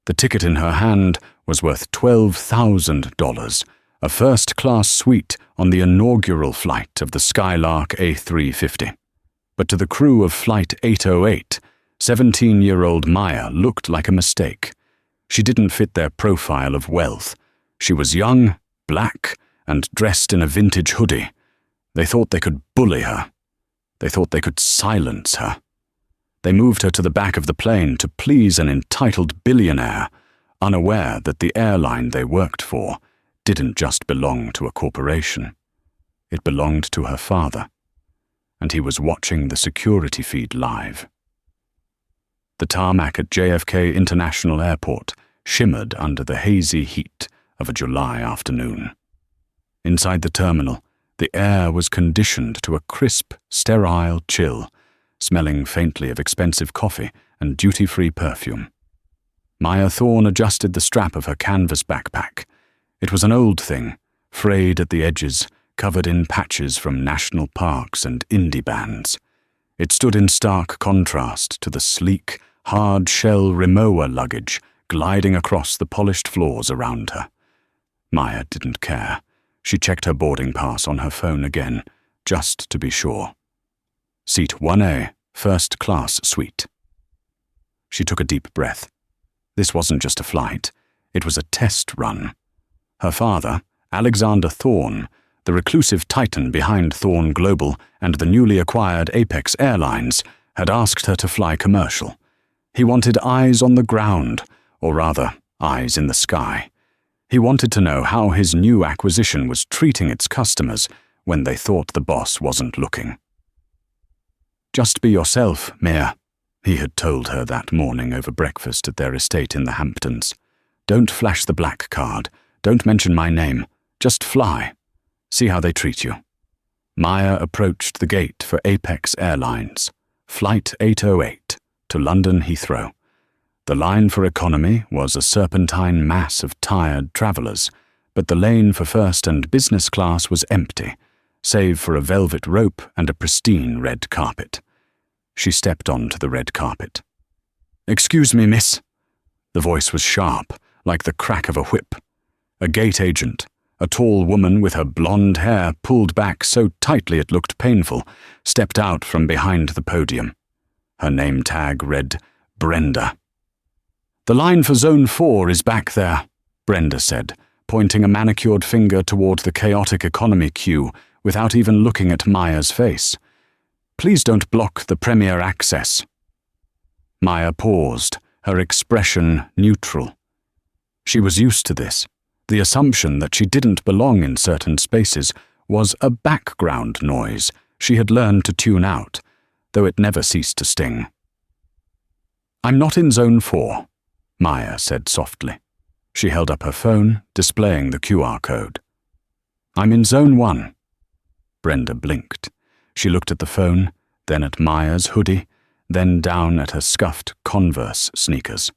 The ticket in her hand was worth $12,000, a first-class suite on the inaugural flight of the Skylark A350. But to the crew of Flight 808, 17-year-old Maya looked like a mistake. She didn't fit their profile of wealth. She was young, black, and dressed in a vintage hoodie. They thought they could bully her. They thought they could silence her. They moved her to the back of the plane to please an entitled billionaire, unaware that the airline they worked for didn't just belong to a corporation. It belonged to her father, and he was watching the security feed live. The tarmac at JFK International Airport shimmered under the hazy heat of a July afternoon. Inside the terminal, the air was conditioned to a crisp, sterile chill, smelling faintly of expensive coffee and duty-free perfume. Maya Thorne adjusted the strap of her canvas backpack. It was an old thing, frayed at the edges, covered in patches from national parks and indie bands. It stood in stark contrast to the sleek, hard-shell Rimowa luggage gliding across the polished floors around her. Maya didn't care. She checked her boarding pass on her phone again, just to be sure. Seat 1A, first class suite. She took a deep breath. This wasn't just a flight. It was a test run. Her father, Alexander Thorne, the reclusive titan behind Thorne Global and the newly acquired Apex Airlines, had asked her to fly commercial. He wanted eyes on the ground, or rather, eyes in the sky. He wanted to know how his new acquisition was treating its customers when they thought the boss wasn't looking. "Just be yourself, Mia," he had told her that morning over breakfast at their estate in the Hamptons. "Don't flash the black card. Don't mention my name. Just fly. See how they treat you." Maya approached the gate for Apex Airlines, Flight 808, to London Heathrow. The line for economy was a serpentine mass of tired travellers, but the lane for first and business class was empty, save for a velvet rope and a pristine red carpet. She stepped onto the red carpet. "Excuse me, miss." The voice was sharp, like the crack of a whip. A gate agent, a tall woman with her blonde hair pulled back so tightly it looked painful, stepped out from behind the podium. Her name tag read Brenda. "The line for Zone 4 is back there," Brenda said, pointing a manicured finger toward the chaotic economy queue without even looking at Maya's face. "Please don't block the premier access." Maya paused, her expression neutral. She was used to this. The assumption that she didn't belong in certain spaces was a background noise she had learned to tune out, though it never ceased to sting. "I'm not in Zone 4, Maya said softly. She held up her phone, displaying the QR code. "I'm in Zone 1. Brenda blinked. She looked at the phone, then at Maya's hoodie, then down at her scuffed Converse sneakers.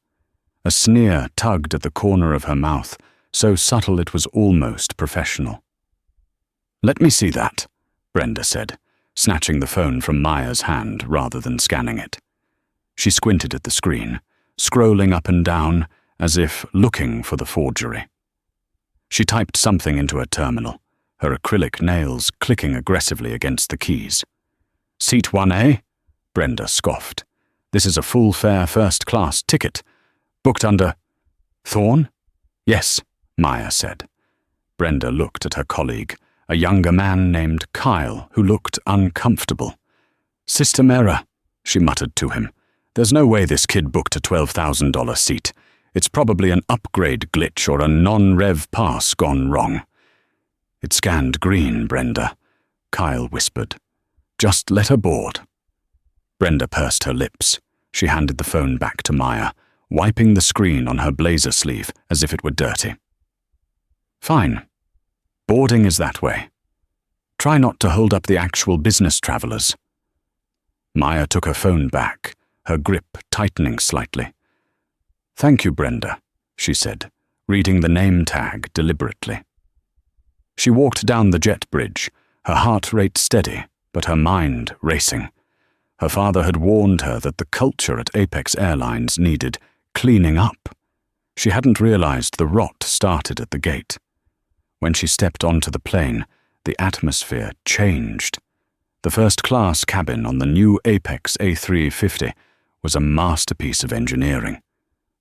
A sneer tugged at the corner of her mouth, so subtle it was almost professional. "Let me see that," Brenda said, snatching the phone from Maya's hand rather than scanning it. She squinted at the screen, scrolling up and down as if looking for the forgery. She typed something into her terminal, her acrylic nails clicking aggressively against the keys. "Seat 1A?" Brenda scoffed. "This is a full-fare first-class ticket. Booked under..." "Thorne?" "Yes," Maya said. Brenda looked at her colleague, a younger man named Kyle, who looked uncomfortable. "System error," she muttered to him. "There's no way this kid booked a $12,000 seat. It's probably an upgrade glitch or a non-rev pass gone wrong." "It scanned green, Brenda," Kyle whispered. "Just let her board." Brenda pursed her lips. She handed the phone back to Maya, wiping the screen on her blazer sleeve as if it were dirty. "Fine. Boarding is that way. Try not to hold up the actual business travelers." Maya took her phone back, her grip tightening slightly. "Thank you, Brenda," she said, reading the name tag deliberately. She walked down the jet bridge, her heart rate steady, but her mind racing. Her father had warned her that the culture at Apex Airlines needed cleaning up. She hadn't realized the rot started at the gate. When she stepped onto the plane, the atmosphere changed. The first-class cabin on the new Apex A350 was a masterpiece of engineering.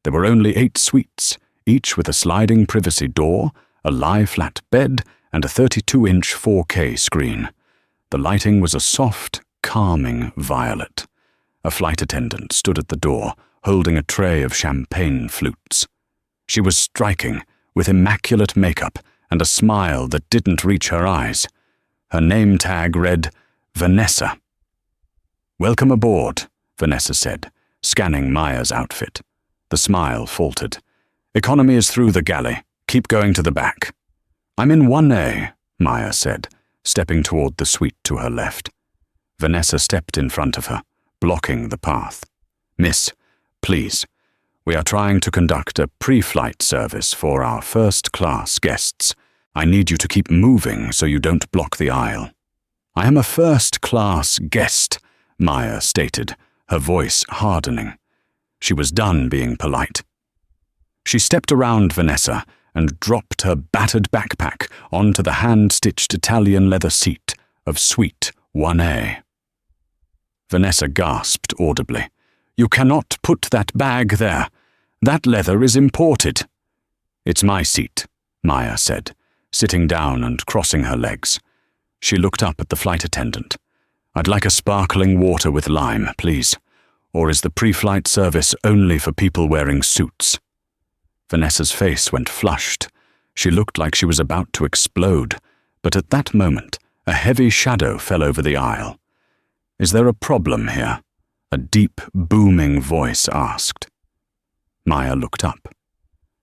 There were only 8 suites, each with a sliding privacy door, a lie-flat bed, and a 32-inch 4K screen. The lighting was a soft, calming violet. A flight attendant stood at the door, holding a tray of champagne flutes. She was striking, with immaculate makeup and a smile that didn't reach her eyes. Her name tag read, Vanessa. "Welcome aboard," Vanessa said, scanning Maya's outfit. The smile faltered. "Economy is through the galley. Keep going to the back." "I'm in 1A, Maya said, stepping toward the suite to her left. Vanessa stepped in front of her, blocking the path. "Miss, please. We are trying to conduct a pre-flight service for our first-class guests. I need you to keep moving so you don't block the aisle." "I am a first-class guest," Maya stated, her voice hardening. She was done being polite. She stepped around Vanessa and dropped her battered backpack onto the hand-stitched Italian leather seat of Suite 1A. Vanessa gasped audibly. "You cannot put that bag there. That leather is imported." "It's my seat," Maya said, sitting down and crossing her legs. She looked up at the flight attendant. "I'd like a sparkling water with lime, please. Or is the pre-flight service only for people wearing suits?" Vanessa's face went flushed. She looked like she was about to explode, but at that moment, a heavy shadow fell over the aisle. "Is there a problem here?" a deep, booming voice asked. Maya looked up.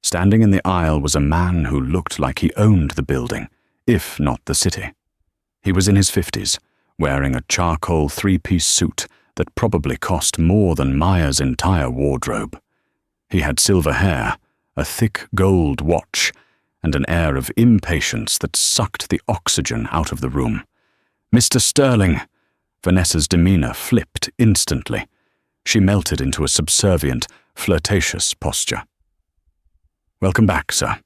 Standing in the aisle was a man who looked like he owned the building, if not the city. He was in his 50s, wearing a charcoal 3-piece suit that probably cost more than Maya's entire wardrobe. He had silver hair, a thick gold watch, and an air of impatience that sucked the oxygen out of the room. "Mr. Sterling!" Vanessa's demeanor flipped instantly. She melted into a subservient, flirtatious posture. "Welcome back, sir.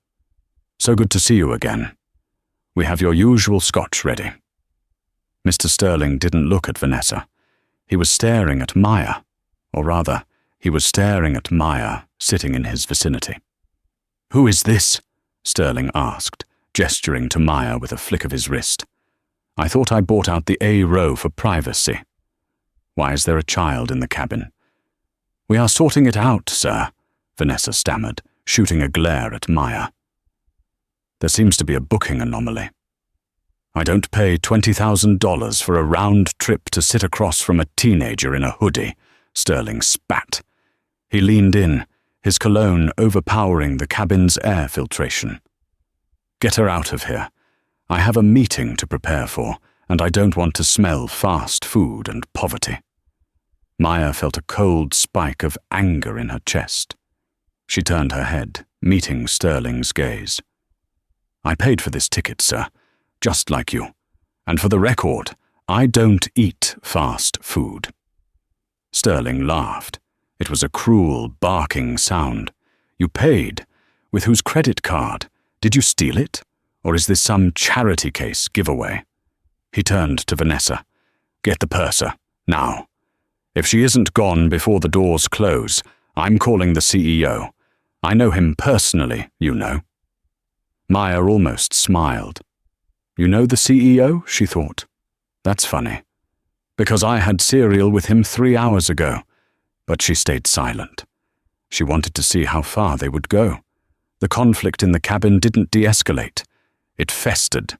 So good to see you again. We have your usual scotch ready." Mr. Sterling didn't look at Vanessa. He was staring at Maya, or rather, he was staring at Maya sitting in his vicinity. "Who is this?" Sterling asked, gesturing to Maya with a flick of his wrist. "I thought I bought out the A row for privacy. Why is there a child in the cabin?" "We are sorting it out, sir," Vanessa stammered, shooting a glare at Maya. "There seems to be a booking anomaly." "I don't pay $20,000 for a round trip to sit across from a teenager in a hoodie," Sterling spat. He leaned in, his cologne overpowering the cabin's air filtration. "Get her out of here. I have a meeting to prepare for, and I don't want to smell fast food and poverty." Maya felt a cold spike of anger in her chest. She turned her head, meeting Sterling's gaze. "I paid for this ticket, sir, just like you. And for the record, I don't eat fast food." Sterling laughed. It was a cruel, barking sound. "You paid? With whose credit card? Did you steal it? Or is this some charity case giveaway?" He turned to Vanessa. "Get the purser, now. If she isn't gone before the doors close, I'm calling the CEO. I know him personally, you know." Maya almost smiled. "You know the CEO?" she thought. "That's funny. Because I had cereal with him 3 hours ago." But she stayed silent. She wanted to see how far they would go. The conflict in the cabin didn't de-escalate. It festered.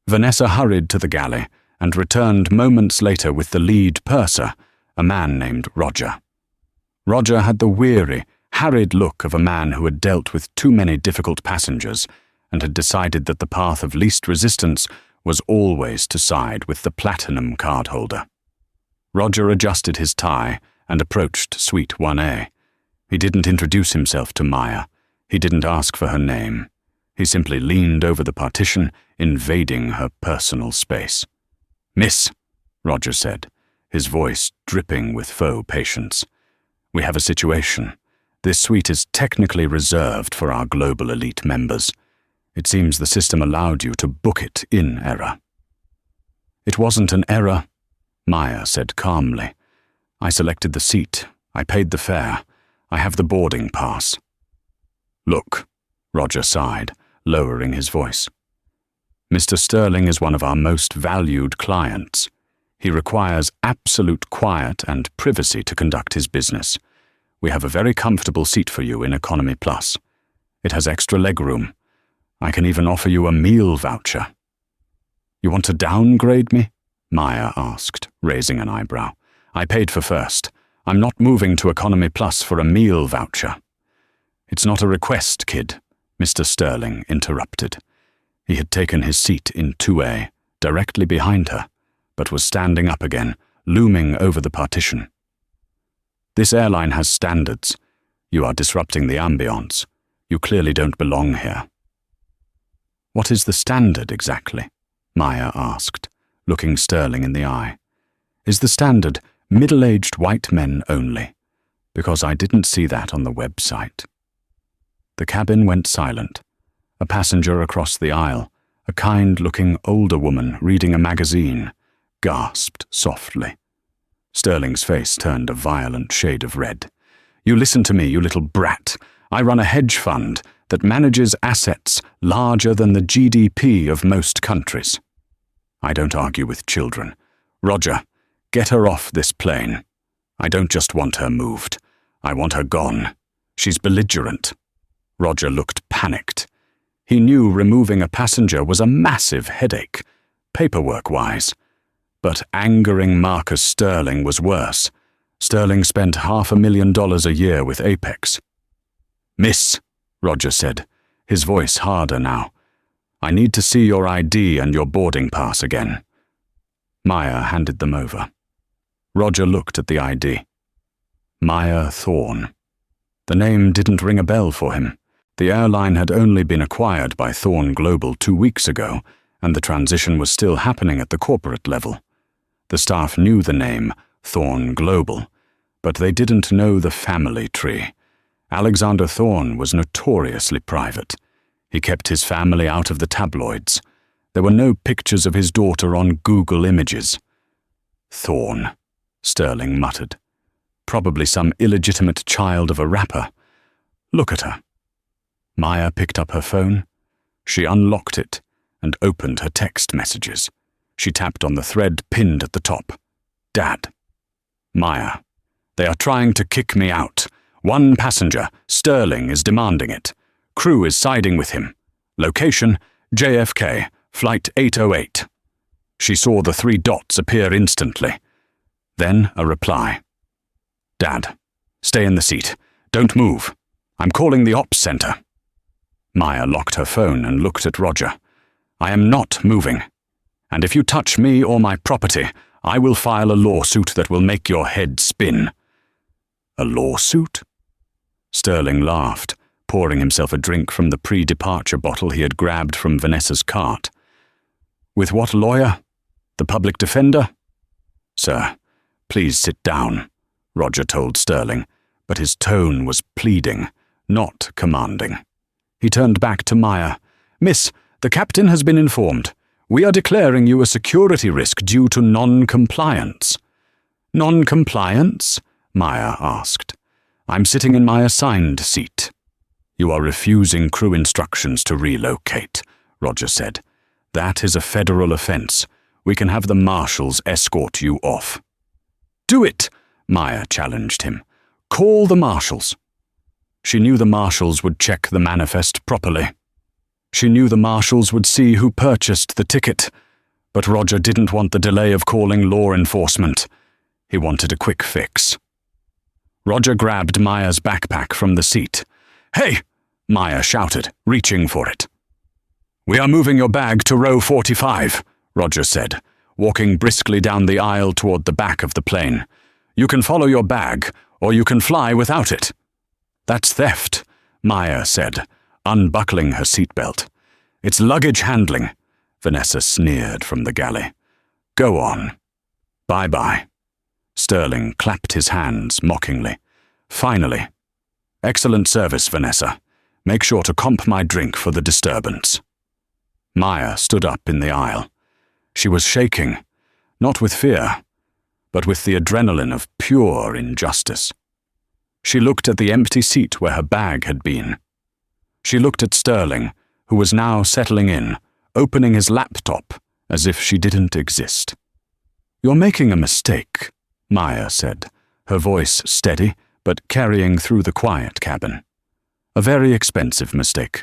Vanessa hurried to the galley and returned moments later with the lead purser, a man named Roger. Roger had the weary, harried look of a man who had dealt with too many difficult passengers and had decided that the path of least resistance was always to side with the platinum cardholder. Roger adjusted his tie and approached Suite 1A. He didn't introduce himself to Maya. He didn't ask for her name. He simply leaned over the partition, invading her personal space. "Miss," Roger said, his voice dripping with faux patience. "We have a situation. This suite is technically reserved for our global elite members. It seems the system allowed you to book it in error." "It wasn't an error," Maya said calmly. "I selected the seat. I paid the fare. I have the boarding pass." "Look," Roger sighed, lowering his voice. "Mr. Sterling is one of our most valued clients. He requires absolute quiet and privacy to conduct his business. We have a very comfortable seat for you in Economy Plus. It has extra legroom. I can even offer you a meal voucher." "You want to downgrade me?" Maya asked, raising an eyebrow. "I paid for first. I'm not moving to Economy Plus for a meal voucher." "It's not a request, kid," Mr. Sterling interrupted. He had taken his seat in 2A, directly behind her, but was standing up again, looming over the partition. "This airline has standards. You are disrupting the ambience. You clearly don't belong here." "What is the standard exactly?" Maya asked, looking Sterling in the eye. "Is the standard middle-aged white men only? Because I didn't see that on the website." The cabin went silent. A passenger across the aisle, a kind-looking older woman reading a magazine, gasped softly. Sterling's face turned a violent shade of red. "You listen to me, you little brat. I run a hedge fund that manages assets larger than the GDP of most countries. I don't argue with children. Roger, get her off this plane. I don't just want her moved. I want her gone. She's belligerent." Roger looked panicked. He knew removing a passenger was a massive headache, paperwork-wise. But angering Marcus Sterling was worse. Sterling spent $500,000 a year with Apex. "Miss," Roger said, his voice harder now, "I need to see your ID and your boarding pass again." Maya handed them over. Roger looked at the ID. Maya Thorne. The name didn't ring a bell for him. The airline had only been acquired by Thorne Global 2 weeks ago, and the transition was still happening at the corporate level. The staff knew the name Thorne Global, but they didn't know the family tree. Alexander Thorne was notoriously private. He kept his family out of the tabloids. There were no pictures of his daughter on Google Images. "Thorne," Sterling muttered. "Probably some illegitimate child of a rapper. Look at her." Maya picked up her phone. She unlocked it and opened her text messages. She tapped on the thread pinned at the top. "Dad." "Maya, they are trying to kick me out. One passenger, Sterling, is demanding it. Crew is siding with him. Location, JFK, Flight 808. She saw the 3 dots appear instantly. Then a reply. "Dad, stay in the seat. Don't move. I'm calling the ops center." Maya locked her phone and looked at Roger. "I am not moving. And if you touch me or my property, I will file a lawsuit that will make your head spin." "A lawsuit?" Sterling laughed, pouring himself a drink from the pre-departure bottle he had grabbed from Vanessa's cart. "With what lawyer? The public defender?" "Sir, please sit down," Roger told Sterling, but his tone was pleading, not commanding. He turned back to Maya. "Miss, the captain has been informed. We are declaring you a security risk due to non-compliance." "Non-compliance?" Maya asked. "I'm sitting in my assigned seat." "You are refusing crew instructions to relocate," Roger said. "That is a federal offense. We can have the marshals escort you off." "Do it," Maya challenged him. "Call the marshals." She knew the marshals would check the manifest properly. She knew the marshals would see who purchased the ticket, but Roger didn't want the delay of calling law enforcement. He wanted a quick fix. Roger grabbed Maya's backpack from the seat. "Hey!" Maya shouted, reaching for it. "We are moving your bag to row 45, Roger said, walking briskly down the aisle toward the back of the plane. "You can follow your bag, or you can fly without it." "That's theft," Maya said, unbuckling her seatbelt. "It's luggage handling," Vanessa sneered from the galley. "Go on." "Bye-bye." Sterling clapped his hands mockingly. "Finally." Excellent service, Vanessa. Make sure to comp my drink for the disturbance. Maya stood up in the aisle. She was shaking, not with fear, but with the adrenaline of pure injustice. She looked at the empty seat where her bag had been. She looked at Sterling, who was now settling in, opening his laptop as if she didn't exist. "You're making a mistake," Maya said, her voice steady but carrying through the quiet cabin. "A very expensive mistake."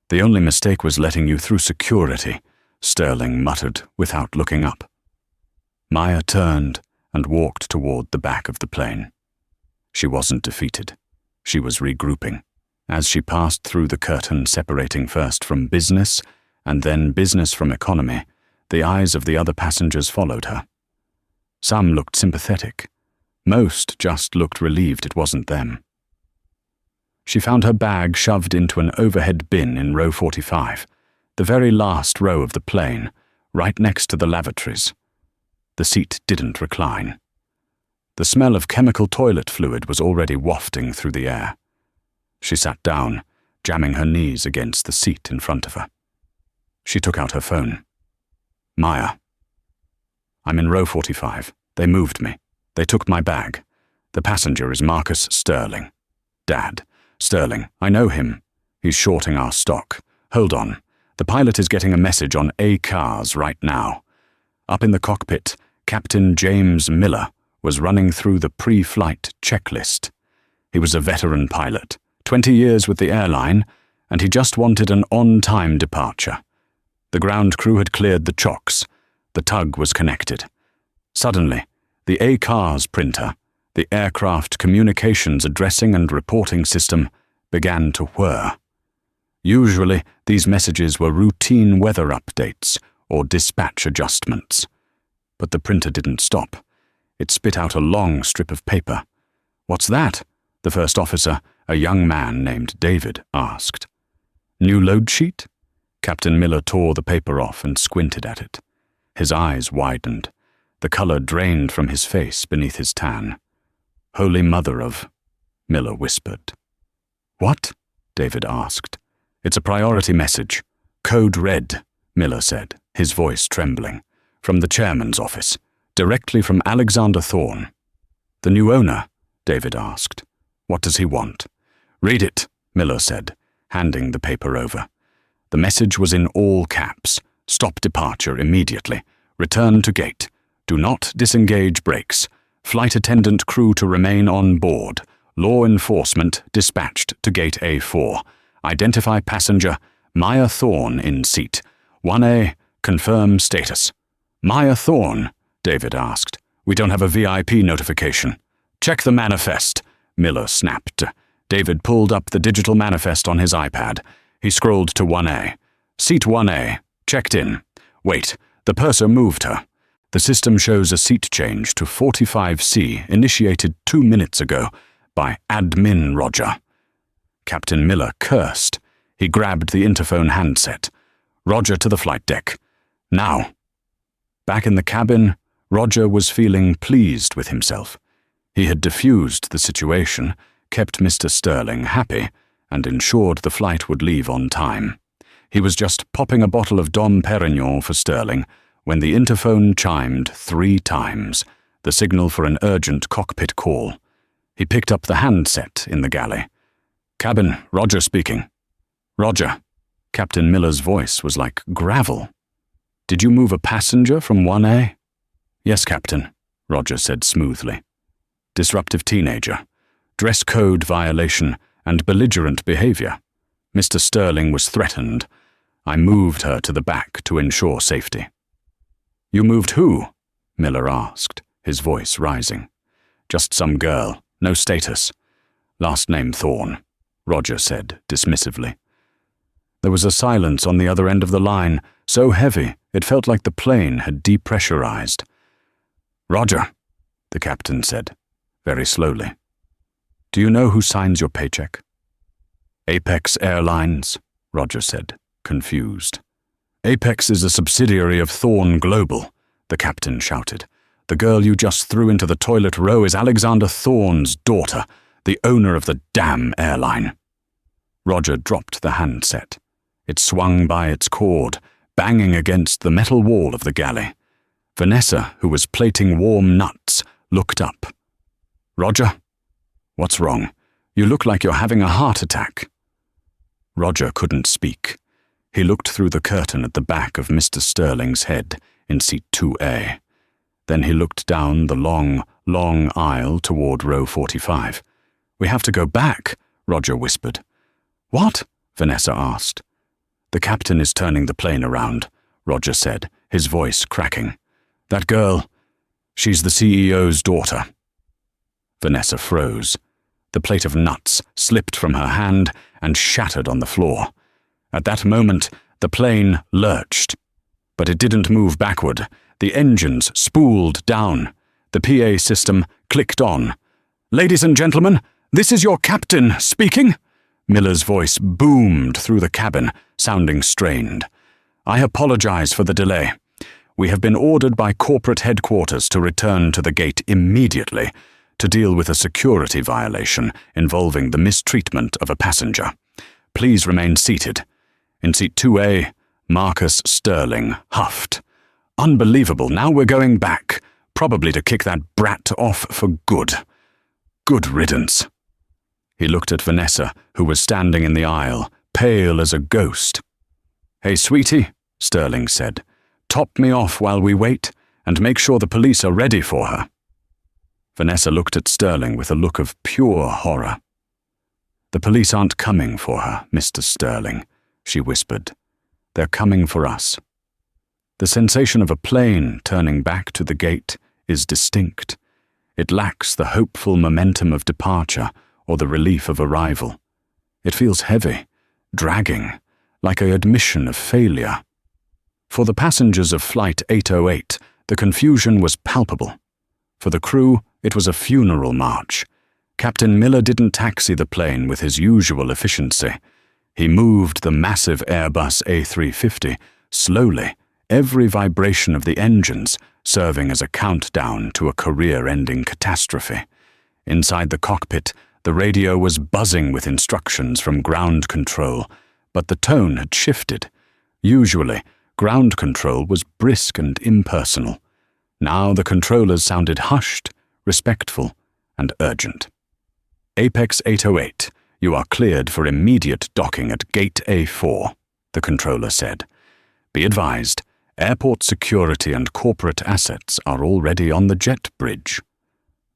"The only mistake was letting you through security," Sterling muttered without looking up. Maya turned and walked toward the back of the plane. She wasn't defeated. She was regrouping. As she passed through the curtain separating first from business and then business from economy, the eyes of the other passengers followed her. Some looked sympathetic. Most just looked relieved it wasn't them. She found her bag shoved into an overhead bin in row 45, the very last row of the plane, right next to the lavatories. The seat didn't recline. The smell of chemical toilet fluid was already wafting through the air. She sat down, jamming her knees against the seat in front of her. She took out her phone. "Maya. I'm in row 45. They moved me. They took my bag. The passenger is Marcus Sterling. Dad. Sterling, I know him. He's shorting our stock. Hold on. The pilot is getting a message on A-cars right now. Up in the cockpit, Captain James Miller was running through the pre-flight checklist. He was a veteran pilot, 20 years with the airline, and he just wanted an on-time departure. The ground crew had cleared the chocks. The tug was connected. Suddenly, the A-cars printer, the aircraft communications addressing and reporting system, began to whir. Usually, these messages were routine weather updates or dispatch adjustments. But the printer didn't stop. It spit out a long strip of paper. "What's that?" the first officer, a young man named David, asked. "New load sheet?" Captain Miller tore the paper off and squinted at it. His eyes widened. The color drained from his face beneath his tan. "Holy Mother of..." Miller whispered. "What?" David asked. "It's a priority message. Code red," Miller said, his voice trembling. "From the chairman's office. Directly from Alexander Thorne." "The new owner?" David asked. "What does he want?" "Read it," Miller said, handing the paper over. The message was in all caps. "Stop departure immediately. Return to gate. Do not disengage brakes. Flight attendant crew to remain on board. Law enforcement dispatched to gate A4. Identify passenger Maya Thorne in seat. 1A, confirm status." "Maya Thorne?" David asked. "We don't have a VIP notification." "Check the manifest," Miller snapped. David pulled up the digital manifest on his iPad. He scrolled to 1A. "Seat 1A. Checked in. Wait, the purser moved her. The system shows a seat change to 45C initiated 2 minutes ago by Admin Roger." Captain Miller cursed. He grabbed the interphone handset. "Roger to the flight deck. Now." Back in the cabin, Roger was feeling pleased with himself. He had diffused the situation, kept Mr. Sterling happy, and ensured the flight would leave on time. He was just popping a bottle of Dom Perignon for Sterling when the interphone chimed 3 times, the signal for an urgent cockpit call. He picked up the handset in the galley. "Cabin, Roger speaking." "Roger." Captain Miller's voice was like gravel. "Did you move a passenger from 1A?" "Yes, Captain," Roger said smoothly. "Disruptive teenager, dress code violation, and belligerent behavior. Mr. Sterling was threatened. I moved her to the back to ensure safety." "You moved who?" Miller asked, his voice rising. "Just some girl, no status. Last name Thorne," Roger said dismissively. There was a silence on the other end of the line, so heavy it felt like the plane had depressurized. "Roger," the captain said, very slowly. "Do you know who signs your paycheck?" "Apex Airlines," Roger said, confused. "Apex is a subsidiary of Thorne Global," the captain shouted. "The girl you just threw into the toilet row is Alexander Thorne's daughter, the owner of the damn airline. Roger dropped the handset. It swung by its cord, banging against the metal wall of the galley. Vanessa, who was plating warm nuts, looked up. "Roger? What's wrong? You look like you're having a heart attack." Roger couldn't speak. He looked through the curtain at the back of Mr. Sterling's head in seat 2A. Then he looked down the long, long aisle toward row 45. "We have to go back," Roger whispered. "What?" Vanessa asked. "The captain is turning the plane around," Roger said, his voice cracking. "That girl, she's the CEO's daughter." Vanessa froze. The plate of nuts slipped from her hand and shattered on the floor. At that moment, the plane lurched. But it didn't move backward. The engines spooled down. The PA system clicked on. "Ladies and gentlemen, this is your captain speaking." Miller's voice boomed through the cabin, sounding strained. "I apologize for the delay. We have been ordered by corporate headquarters to return to the gate immediately to deal with a security violation involving the mistreatment of a passenger. Please remain seated." In seat 2A, Marcus Sterling huffed. "Unbelievable, now we're going back, probably to kick that brat off for good. Good riddance." He looked at Vanessa, who was standing in the aisle, pale as a ghost. "Hey, sweetie," Sterling said, "top me off while we wait, and make sure the police are ready for her." Vanessa looked at Sterling with a look of pure horror. "The police aren't coming for her, Mr. Sterling," she whispered. "They're coming for us." The sensation of a plane turning back to the gate is distinct. It lacks the hopeful momentum of departure or the relief of arrival. It feels heavy, dragging, like an admission of failure. For the passengers of Flight 808, the confusion was palpable. For the crew, it was a funeral march. Captain Miller didn't taxi the plane with his usual efficiency. He moved the massive Airbus A350 slowly, every vibration of the engines serving as a countdown to a career-ending catastrophe. Inside the cockpit, the radio was buzzing with instructions from ground control, but the tone had shifted. Usually, ground control was brisk and impersonal. Now the controllers sounded hushed, respectful, and urgent. "Apex 808, you are cleared for immediate docking at Gate A4, the controller said. "Be advised, airport security and corporate assets are already on the jet bridge.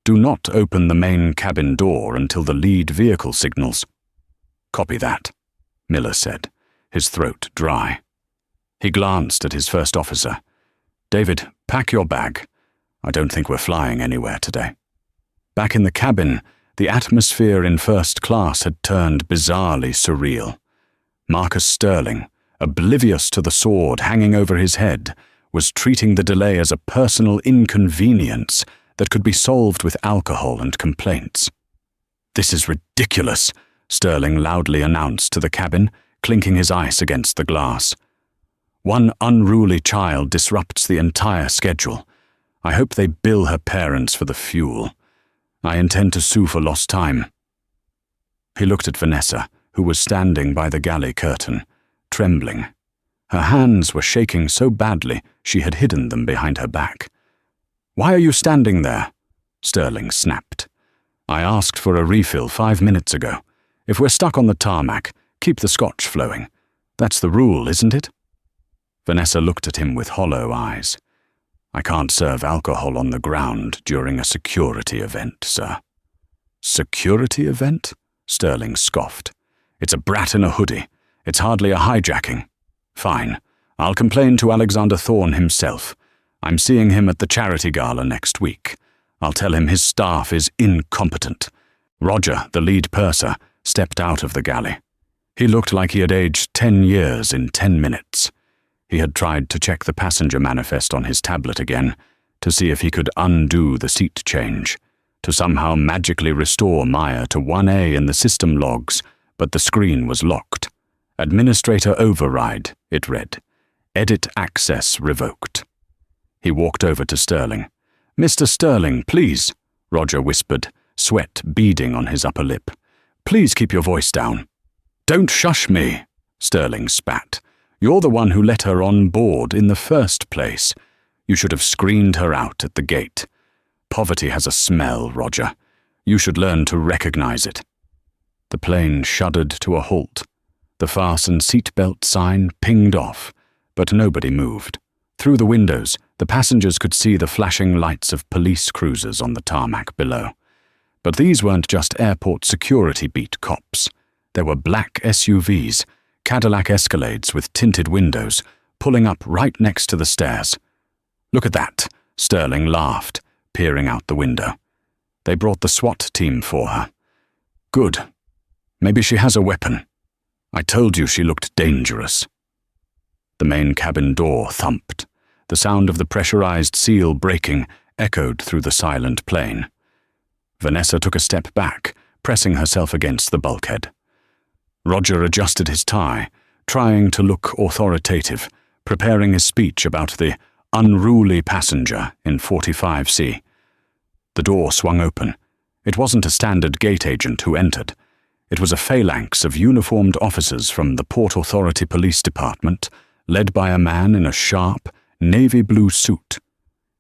Do not open the main cabin door until the lead vehicle signals." "Copy that," Miller said, his throat dry. He glanced at his first officer. "David, pack your bag. I don't think we're flying anywhere today." Back in the cabin, the atmosphere in first class had turned bizarrely surreal. Marcus Sterling, oblivious to the sword hanging over his head, was treating the delay as a personal inconvenience that could be solved with alcohol and complaints. "This is ridiculous," Sterling loudly announced to the cabin, clinking his ice against the glass. "One unruly child disrupts the entire schedule. I hope they bill her parents for the fuel. I intend to sue for lost time." He looked at Vanessa, who was standing by the galley curtain, trembling. Her hands were shaking so badly she had hidden them behind her back. "Why are you standing there?" Sterling snapped. "I asked for a refill 5 minutes ago. If we're stuck on the tarmac, keep the scotch flowing. That's the rule, isn't it?" Vanessa looked at him with hollow eyes. "I can't serve alcohol on the ground during a security event, sir." "Security event?" Sterling scoffed. "It's a brat in a hoodie. It's hardly a hijacking. Fine. I'll complain to Alexander Thorne himself. I'm seeing him at the charity gala next week. I'll tell him his staff is incompetent." Roger, the lead purser, stepped out of the galley. He looked like he had aged 10 years in 10 minutes. He had tried to check the passenger manifest on his tablet again, to see if he could undo the seat change, to somehow magically restore Maya to 1A in the system logs, but the screen was locked. "Administrator override," it read. "Edit access revoked." He walked over to Sterling. "Mr. Sterling, please," Roger whispered, sweat beading on his upper lip. "Please keep your voice down." "Don't shush me," Sterling spat. "You're the one who let her on board in the first place. You should have screened her out at the gate. Poverty has a smell, Roger. You should learn to recognize it." The plane shuddered to a halt. The fasten seatbelt sign pinged off, but nobody moved. Through the windows, the passengers could see the flashing lights of police cruisers on the tarmac below. But these weren't just airport security beat cops. There were black SUVs, Cadillac Escalades with tinted windows, pulling up right next to the stairs. "Look at that," Sterling laughed, peering out the window. "They brought the SWAT team for her. Good. Maybe she has a weapon. I told you she looked dangerous." The main cabin door thumped. The sound of the pressurized seal breaking echoed through the silent plane. Vanessa took a step back, pressing herself against the bulkhead. Roger adjusted his tie, trying to look authoritative, preparing his speech about the unruly passenger in 45C. The door swung open. It wasn't a standard gate agent who entered. It was a phalanx of uniformed officers from the Port Authority Police Department, led by a man in a sharp, navy blue suit.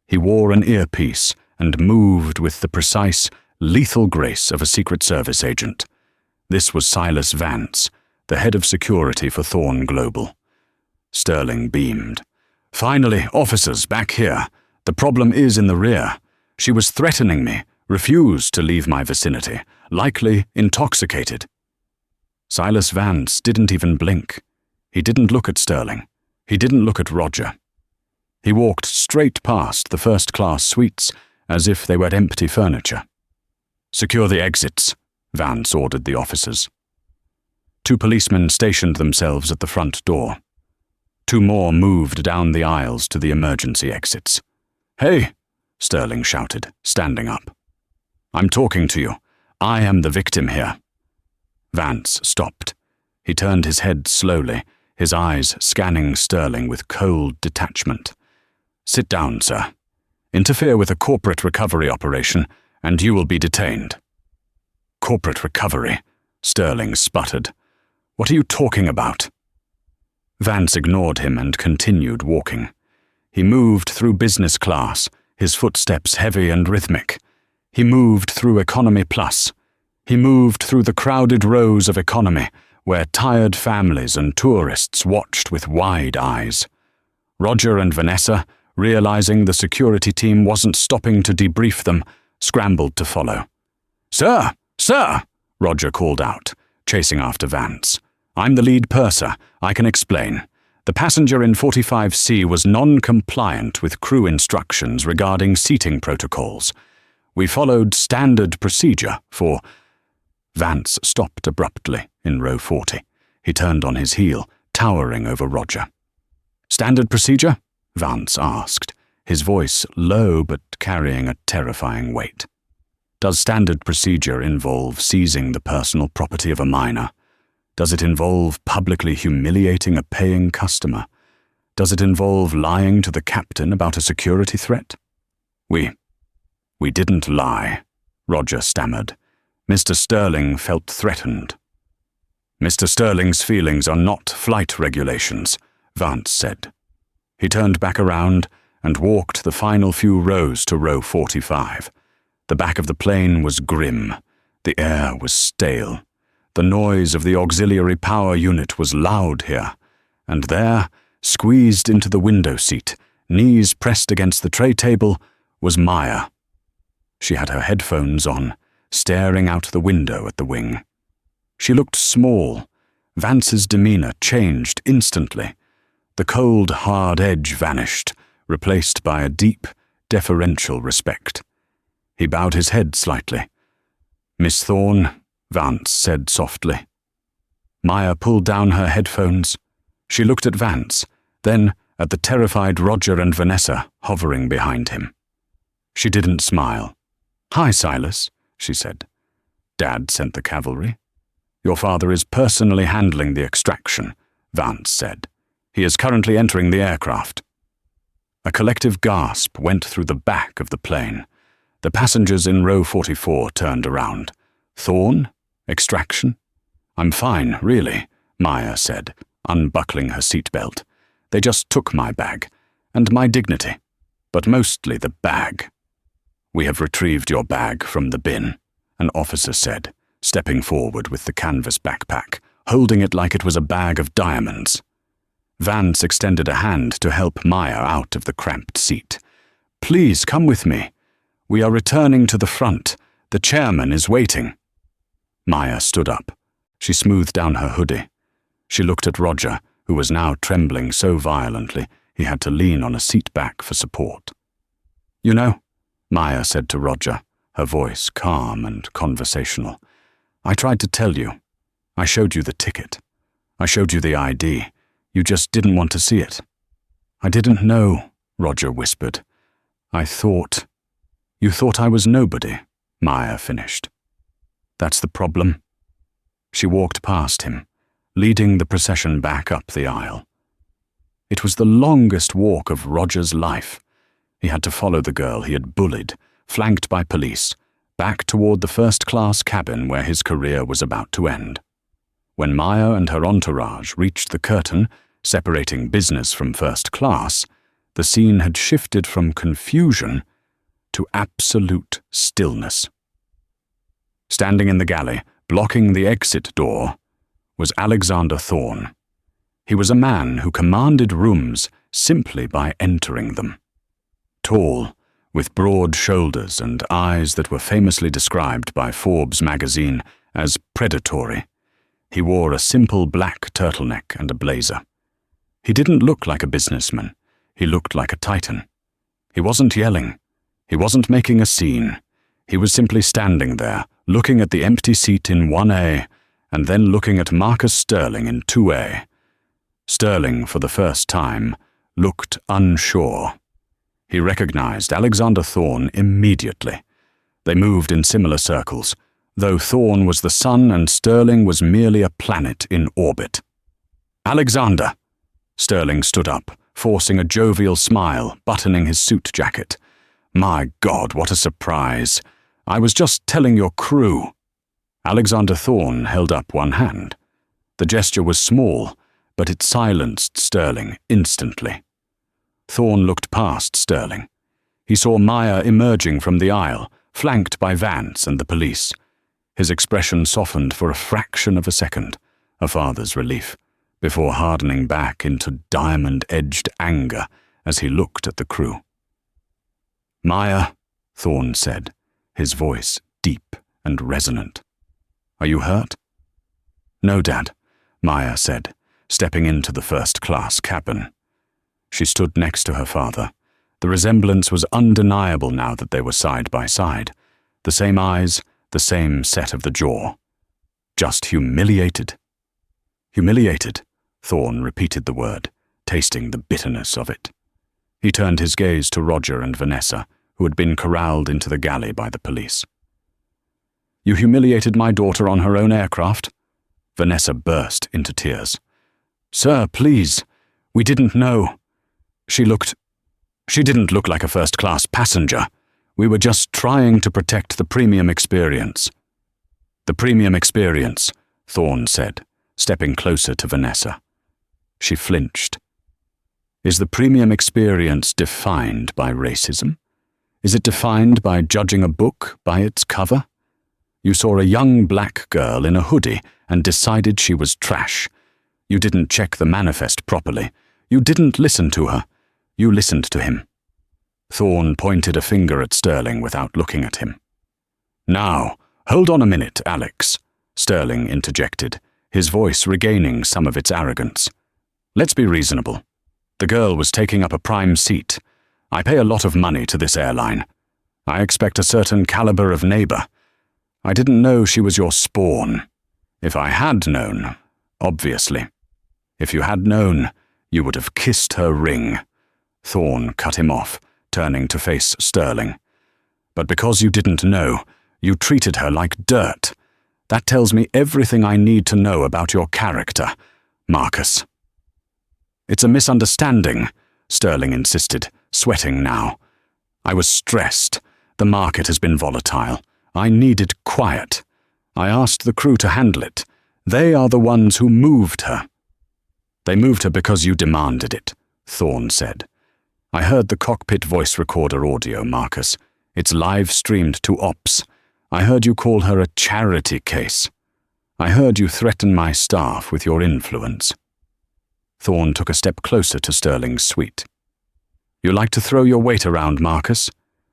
He wore an earpiece and moved with the precise, lethal grace of a Secret Service agent. This was Silas Vance, the head of security for Thorn Global. Sterling beamed. "Finally, officers, back here. The problem is in the rear. She was threatening me, refused to leave my vicinity, likely intoxicated." Silas Vance didn't even blink. He didn't look at Sterling. He didn't look at Roger. He walked straight past the first-class suites as if they were empty furniture. "Secure the exits," Vance ordered the officers. 2 policemen stationed themselves at the front door. 2 more moved down the aisles to the emergency exits. "Hey!" Sterling shouted, standing up. "I'm talking to you. I am the victim here." Vance stopped. He turned his head slowly, his eyes scanning Sterling with cold detachment. "Sit down, sir. Interfere with a corporate recovery operation, and you will be detained." "Corporate recovery?" Sterling sputtered. "What are you talking about?" Vance ignored him and continued walking. He moved through business class, his footsteps heavy and rhythmic. He moved through Economy Plus. He moved through the crowded rows of economy, where tired families and tourists watched with wide eyes. Roger and Vanessa, realizing the security team wasn't stopping to debrief them, scrambled to follow. "Sir! Sir!" Roger called out, chasing after Vance. "I'm the lead purser. I can explain. The passenger in 45C was non-compliant with crew instructions regarding seating protocols. We followed standard procedure for—" Vance stopped abruptly in row 40. He turned on his heel, towering over Roger. "Standard procedure?" Vance asked, his voice low but carrying a terrifying weight. "Does standard procedure involve seizing the personal property of a minor? Does it involve publicly humiliating a paying customer? Does it involve lying to the captain about a security threat?" We didn't lie," Roger stammered. "Mr. Sterling felt threatened." "Mr. Sterling's feelings are not flight regulations," Vance said. He turned back around and walked the final few rows to row 45. The back of the plane was grim. The air was stale. The noise of the auxiliary power unit was loud here. And there, squeezed into the window seat, knees pressed against the tray table, was Maya. She had her headphones on, staring out the window at the wing. She looked small. Vance's demeanor changed instantly. The cold, hard edge vanished, replaced by a deep, deferential respect. He bowed his head slightly. "Miss Thorn," Vance said softly. Maya pulled down her headphones. She looked at Vance, then at the terrified Roger and Vanessa hovering behind him. She didn't smile. "Hi, Silas," she said. "Dad sent the cavalry. Your father is personally handling the extraction," Vance said. "He is currently entering the aircraft." A collective gasp went through the back of the plane. The passengers in row 44 turned around. Thorn? Extraction? I'm fine, really, Maya said, unbuckling her seatbelt. They just took my bag, and my dignity, but mostly the bag. We have retrieved your bag from the bin, an officer said, stepping forward with the canvas backpack, holding it like it was a bag of diamonds. Vance extended a hand to help Maya out of the cramped seat. Please come with me. We are returning to the front. The chairman is waiting. Maya stood up. She smoothed down her hoodie. She looked at Roger, who was now trembling so violently he had to lean on a seat back for support. You know, Maya said to Roger, her voice calm and conversational, I tried to tell you. I showed you the ticket. I showed you the ID. You just didn't want to see it. I didn't know, Roger whispered. I thought. You thought I was nobody, Maya finished. That's the problem. She walked past him, leading the procession back up the aisle. It was the longest walk of Roger's life. He had to follow the girl he had bullied, flanked by police, back toward the first-class cabin where his career was about to end. When Maya and her entourage reached the curtain, separating business from first class, the scene had shifted from confusion to absolute stillness. Standing in the galley, blocking the exit door, was Alexander Thorn. He was a man who commanded rooms simply by entering them. Tall, with broad shoulders and eyes that were famously described by Forbes magazine as predatory, he wore a simple black turtleneck and a blazer. He didn't look like a businessman. He looked like a titan. He wasn't yelling. He wasn't making a scene. He was simply standing there, looking at the empty seat in 1A, and then looking at Marcus Sterling in 2A. Sterling, for the first time, looked unsure. He recognized Alexander Thorn immediately. They moved in similar circles, though Thorn was the sun and Sterling was merely a planet in orbit. Alexander! Sterling stood up, forcing a jovial smile, buttoning his suit jacket. My God, what a surprise! I was just telling your crew. Alexander Thorn held up one hand. The gesture was small, but it silenced Sterling instantly. Thorn looked past Sterling. He saw Maya emerging from the aisle, flanked by Vance and the police. His expression softened for a fraction of a second, a father's relief, before hardening back into diamond-edged anger as he looked at the crew. Maya, Thorn said, his voice deep and resonant. Are you hurt? No, Dad, Maya said, stepping into the first-class cabin. She stood next to her father. The resemblance was undeniable now that they were side by side. The same eyes, the same set of the jaw. Just humiliated. Humiliated, Thorn repeated the word, tasting the bitterness of it. He turned his gaze to Roger and Vanessa, who had been corralled into the galley by the police. You humiliated my daughter on her own aircraft? Vanessa burst into tears. Sir, please. We didn't know. She didn't look like a first-class passenger. We were just trying to protect the premium experience. The premium experience, Thorn said, stepping closer to Vanessa. She flinched. Is the premium experience defined by racism? Is it defined by judging a book by its cover? You saw a young black girl in a hoodie and decided she was trash. You didn't check the manifest properly. You didn't listen to her. You listened to him. Thorn pointed a finger at Sterling without looking at him. Now, hold on a minute, Alex, Sterling interjected, his voice regaining some of its arrogance. Let's be reasonable. The girl was taking up a prime seat. I pay a lot of money to this airline. I expect a certain caliber of neighbor. I didn't know she was your spawn. If I had known, obviously. If you had known, you would have kissed her ring. Thorn cut him off, turning to face Sterling. But because you didn't know, you treated her like dirt. That tells me everything I need to know about your character, Marcus. It's a misunderstanding, Sterling insisted, sweating now. I was stressed. The market has been volatile. I needed quiet. I asked the crew to handle it. They are the ones who moved her." "They moved her because you demanded it," Thorne said. "I heard the cockpit voice recorder audio, Marcus. It's live-streamed to ops. I heard you call her a charity case. I heard you threaten my staff with your influence." Thorne took a step closer to Sterling's suite. "You like to throw your weight around, Marcus.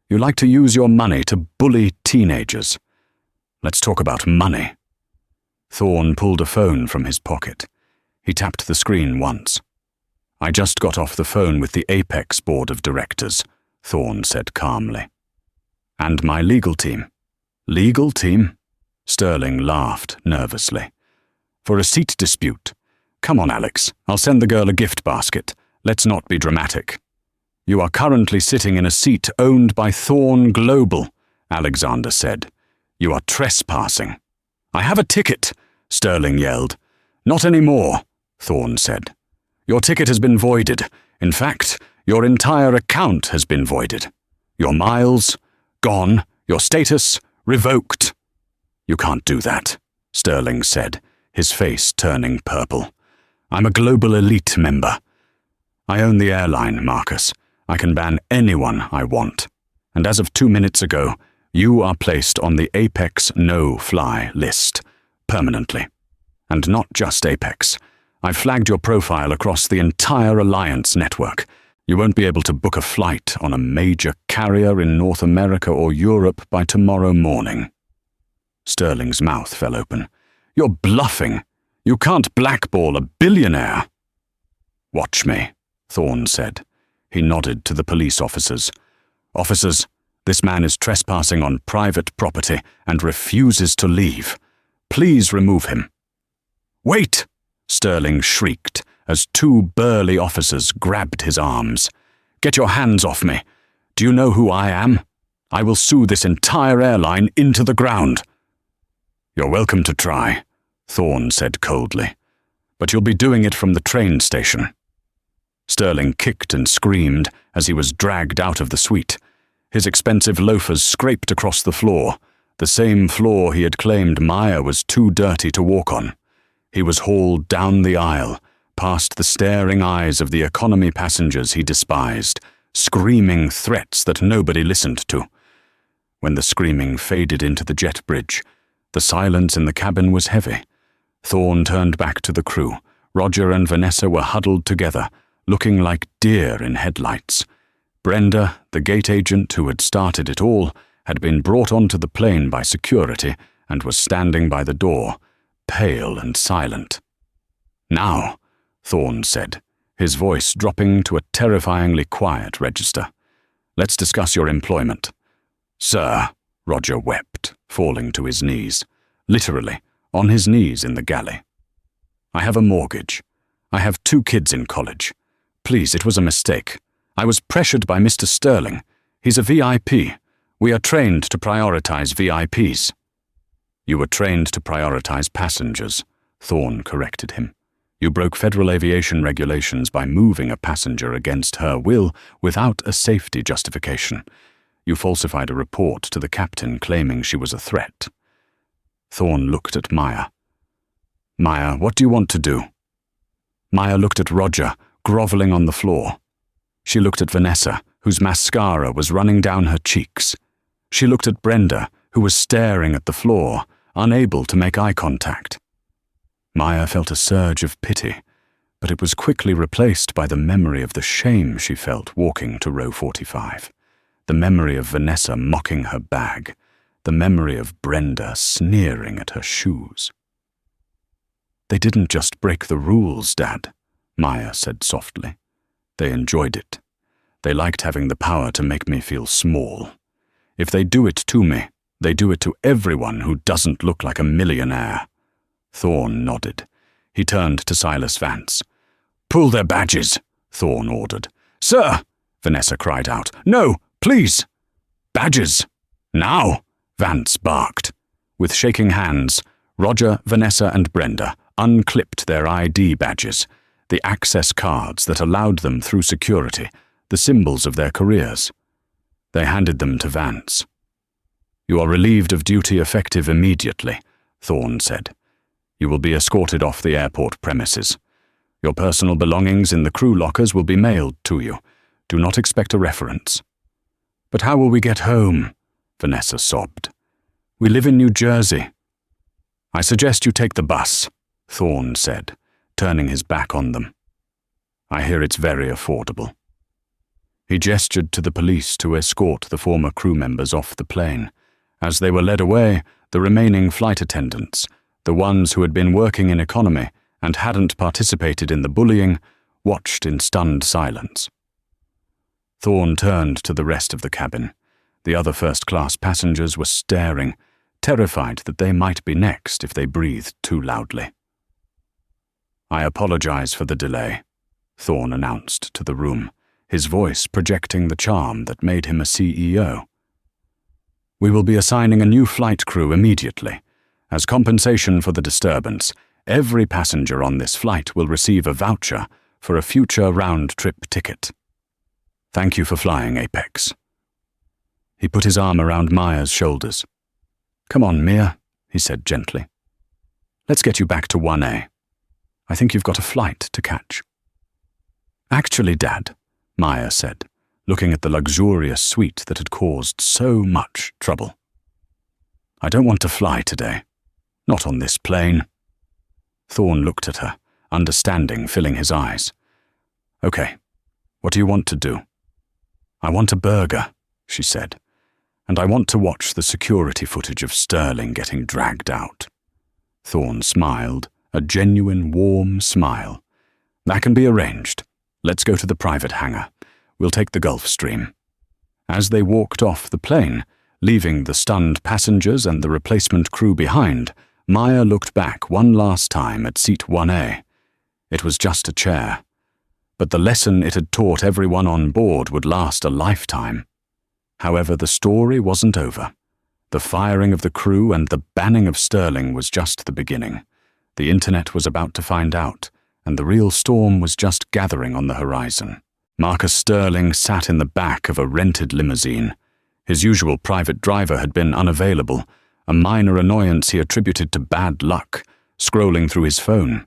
You like to use your money to bully teenagers. Let's talk about money." Thorne pulled a phone from his pocket. He tapped the screen once. "I just got off the phone with the Apex Board of Directors," Thorne said calmly. "And my legal team." "Legal team?" Sterling laughed nervously. "For a seat dispute. Come on, Alex. I'll send the girl a gift basket. Let's not be dramatic." "You are currently sitting in a seat owned by Thorne Global," Alexander said. "You are trespassing." "I have a ticket," Sterling yelled. "Not anymore," Thorne said. "Your ticket has been voided. In fact, your entire account has been voided. Your miles, gone. Your status, revoked." "You can't do that," Sterling said, his face turning purple. "I'm a global elite member. I own the airline, Marcus. I can ban anyone I want. And as of 2 minutes ago, you are placed on the Apex no-fly list, permanently. And not just Apex. I've flagged your profile across the entire Alliance network. You won't be able to book a flight on a major carrier in North America or Europe by tomorrow morning." Sterling's mouth fell open. "You're bluffing. You can't blackball a billionaire." "Watch me," Thorne said. He nodded to the police officers. "Officers, this man is trespassing on private property and refuses to leave. Please remove him." "Wait!" Sterling shrieked as 2 burly officers grabbed his arms. "Get your hands off me. Do you know who I am? I will sue this entire airline into the ground." "You're welcome to try," Thorne said coldly. "But you'll be doing it from the train station." Sterling kicked and screamed as he was dragged out of the suite. His expensive loafers scraped across the floor, the same floor he had claimed Maya was too dirty to walk on. He was hauled down the aisle, past the staring eyes of the economy passengers he despised, screaming threats that nobody listened to. When the screaming faded into the jet bridge, the silence in the cabin was heavy. Thorne turned back to the crew. Roger and Vanessa were huddled together, looking like deer in headlights. Brenda, the gate agent who had started it all, had been brought onto the plane by security and was standing by the door, pale and silent. "Now," Thorne said, his voice dropping to a terrifyingly quiet register, "let's discuss your employment." "Sir," Roger wept, falling to his knees, literally, on his knees in the galley. "I have a mortgage. I have 2 kids in college. Please, it was a mistake. I was pressured by Mr. Sterling. He's a VIP. We are trained to prioritize VIPs." "You were trained to prioritize passengers," Thorne corrected him. "You broke federal aviation regulations by moving a passenger against her will without a safety justification. You falsified a report to the captain claiming she was a threat." Thorne looked at Maya. "Maya, what do you want to do?" Maya looked at Roger, groveling on the floor. She looked at Vanessa, whose mascara was running down her cheeks. She looked at Brenda, who was staring at the floor, unable to make eye contact. Maya felt a surge of pity, but it was quickly replaced by the memory of the shame she felt walking to row 45, the memory of Vanessa mocking her bag, the memory of Brenda sneering at her shoes. "They didn't just break the rules, Dad," Maya said softly. "They enjoyed it. They liked having the power to make me feel small. If they do it to me, they do it to everyone who doesn't look like a millionaire." Thorne nodded. He turned to Silas Vance. "Pull their badges," Thorne ordered. "Sir!" Vanessa cried out. "No, please!" "Badges! Now!" Vance barked. With shaking hands, Roger, Vanessa, and Brenda unclipped their ID badges, the access cards that allowed them through security, the symbols of their careers. They handed them to Vance, You are relieved of duty effective immediately, Thorne said. You will be escorted off the airport premises. Your personal belongings in the crew lockers will be mailed to you. Do not expect a reference. But how will we get home? Vanessa sobbed. We live in New Jersey. I suggest you take the bus, Thorne said, turning his back on them. I hear it's very affordable. He gestured to the police to escort the former crew members off the plane. As they were led away, the remaining flight attendants, the ones who had been working in economy and hadn't participated in the bullying, watched in stunned silence. Thorne turned to the rest of the cabin. The other first-class passengers were staring, terrified that they might be next if they breathed too loudly. I apologize for the delay, Thorne announced to the room, his voice projecting the charm that made him a CEO. We will be assigning a new flight crew immediately. As compensation for the disturbance, every passenger on this flight will receive a voucher for a future round-trip ticket. Thank you for flying, Apex. He put his arm around Maya's shoulders. Come on, Mia, he said gently. Let's get you back to 1A. I think you've got a flight to catch. Actually, Dad, Maya said, looking at the luxurious suite that had caused so much trouble. I don't want to fly today. Not on this plane. Thorne looked at her, understanding filling his eyes. Okay, what do you want to do? I want a burger, she said, and I want to watch the security footage of Sterling getting dragged out. Thorne smiled, a genuine warm smile. That can be arranged. Let's go to the private hangar. We'll take the Gulf Stream. As they walked off the plane, leaving the stunned passengers and the replacement crew behind, Maya looked back one last time at seat 1A. It was just a chair, but the lesson it had taught everyone on board would last a lifetime. However, the story wasn't over. The firing of the crew and the banning of Sterling was just the beginning. The internet was about to find out, and the real storm was just gathering on the horizon. Marcus Sterling sat in the back of a rented limousine. His usual private driver had been unavailable, a minor annoyance he attributed to bad luck, scrolling through his phone.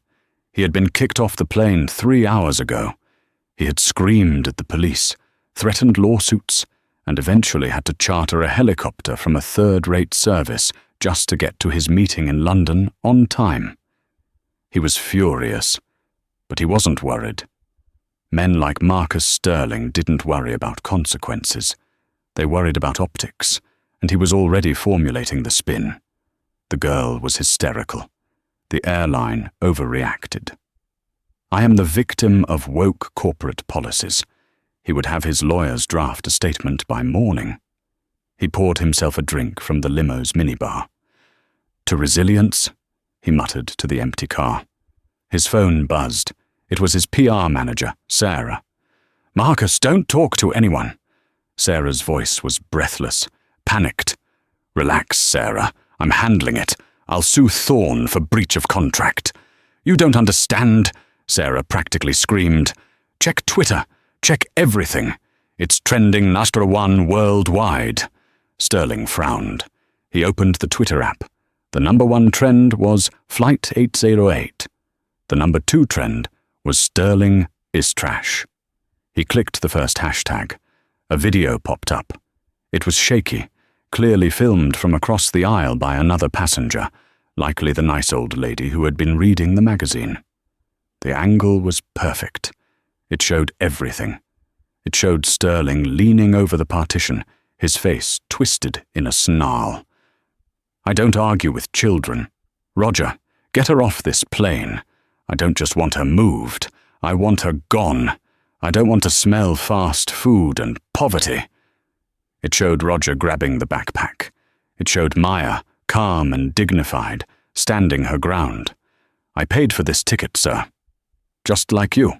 He had been kicked off the plane 3 hours ago. He had screamed at the police, threatened lawsuits, and eventually had to charter a helicopter from a third-rate service just to get to his meeting in London on time. He was furious, but he wasn't worried. Men like Marcus Sterling didn't worry about consequences. They worried about optics, and he was already formulating the spin. The girl was hysterical. The airline overreacted. I am the victim of woke corporate policies. He would have his lawyers draft a statement by morning. He poured himself a drink from the limo's minibar. To resilience, he muttered to the empty car. His phone buzzed. It was his PR manager, Sarah. Marcus, don't talk to anyone. Sarah's voice was breathless, panicked. Relax, Sarah. I'm handling it. I'll sue Thorne for breach of contract. You don't understand, Sarah practically screamed. Check Twitter. Check everything. It's trending #1 worldwide. Sterling frowned. He opened the Twitter app. The #1 trend was Flight 808. The #2 trend was Sterling is trash. He clicked the first hashtag. A video popped up. It was shaky, clearly filmed from across the aisle by another passenger, likely the nice old lady who had been reading the magazine. The angle was perfect. It showed everything. It showed Sterling leaning over the partition, his face twisted in a snarl. I don't argue with children. Roger, get her off this plane. I don't just want her moved. I want her gone. I don't want to smell fast food and poverty. It showed Roger grabbing the backpack. It showed Maya, calm and dignified, standing her ground. I paid for this ticket, sir. Just like you.